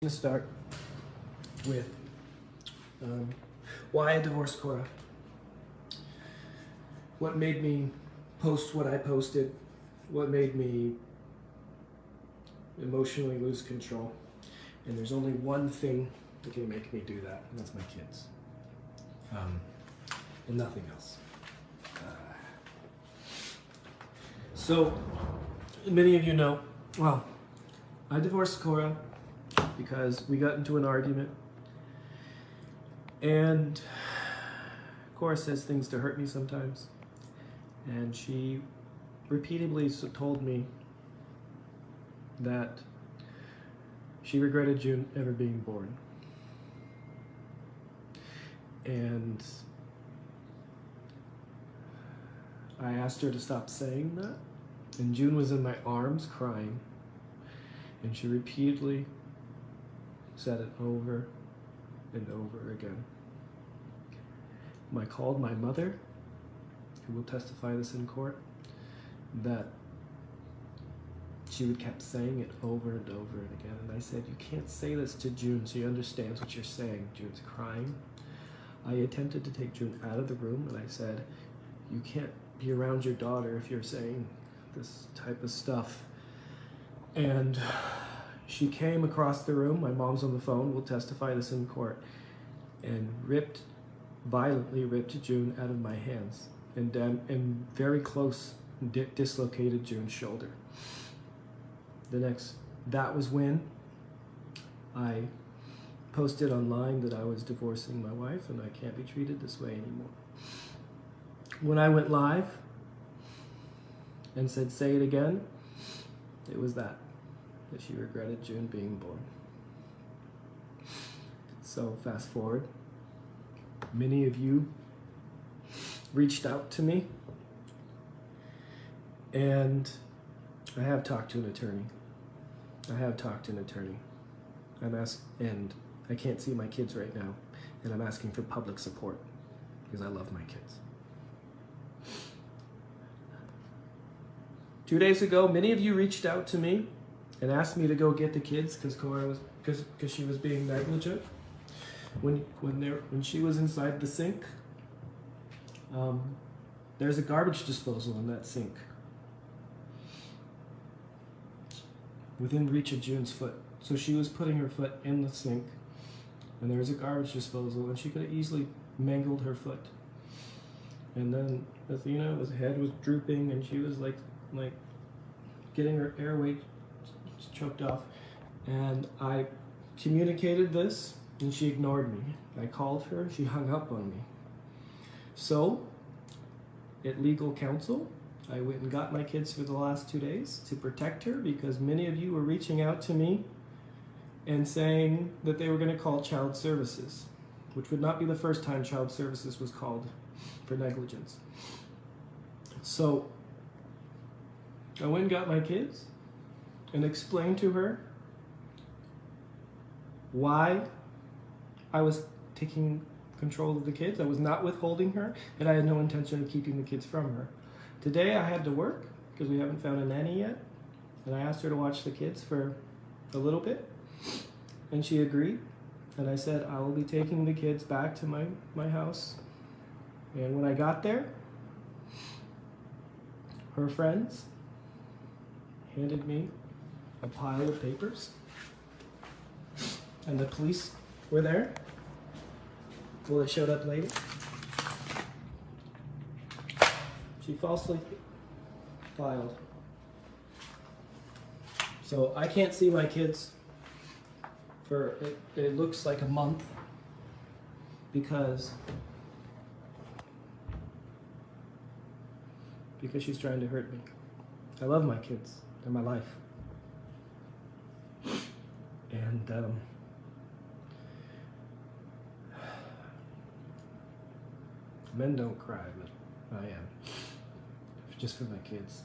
going to start with why I divorced Kora. What made me post what I posted? What made me emotionally lose control? And there's only one thing that can make me do that, and that's my kids. And nothing else. So, many of you know, well, I divorced Kora because we got into an argument, and Kora says things to hurt me sometimes, and she repeatedly told me that she regretted June ever being born. And I asked her to stop saying that, and June was in my arms crying, and she repeatedly said it over and over again. I called my mother, who will testify this in court, that she would kept saying it over and over and again. And I said, you can't say this to June. She understands what you're saying. June's crying. I attempted to take June out of the room, and I said, you can't be around your daughter if you're saying this type of stuff. And she came across the room, my mom's on the phone, will testify this in court, and violently ripped June out of my hands, and very close dislocated June's shoulder. That was when I posted online that I was divorcing my wife and I can't be treated this way anymore. When I went live and said, say it again, it was that she regretted June being born. So fast forward, many of you reached out to me, and I have talked to an attorney. And I can't see my kids right now, and I'm asking for public support because I love my kids. 2 days ago, many of you reached out to me and asked me to go get the kids because she was being negligent when she was inside the sink. There's a garbage disposal in that sink, within reach of June's foot. So she was putting her foot in the sink, and there was a garbage disposal, and she could have easily mangled her foot. And then Athena's head was drooping, and she was like getting her airway choked off. And I communicated this, and she ignored me. I called her, she hung up on me. So, at legal counsel, I went and got my kids for the last 2 days to protect her, because many of you were reaching out to me and saying that they were going to call child services, which would not be the first time child services was called for negligence. So I went and got my kids and explained to her why I was taking control of the kids. I was not withholding her, and I had no intention of keeping the kids from her. Today I had to work because we haven't found a nanny yet, and I asked her to watch the kids for a little bit, and she agreed. And I said, I will be taking the kids back to my house. And when I got there, her friends handed me a pile of papers, and the police were there. Well, they showed up later. She falsely filed. So I can't see my kids for, it looks like a month, because she's trying to hurt me. I love my kids. They're my life. And men don't cry, but I am. Just for my kids.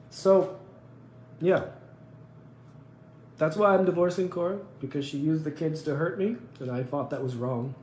So, yeah. That's why I'm divorcing Kora, because she used the kids to hurt me, and I thought that was wrong.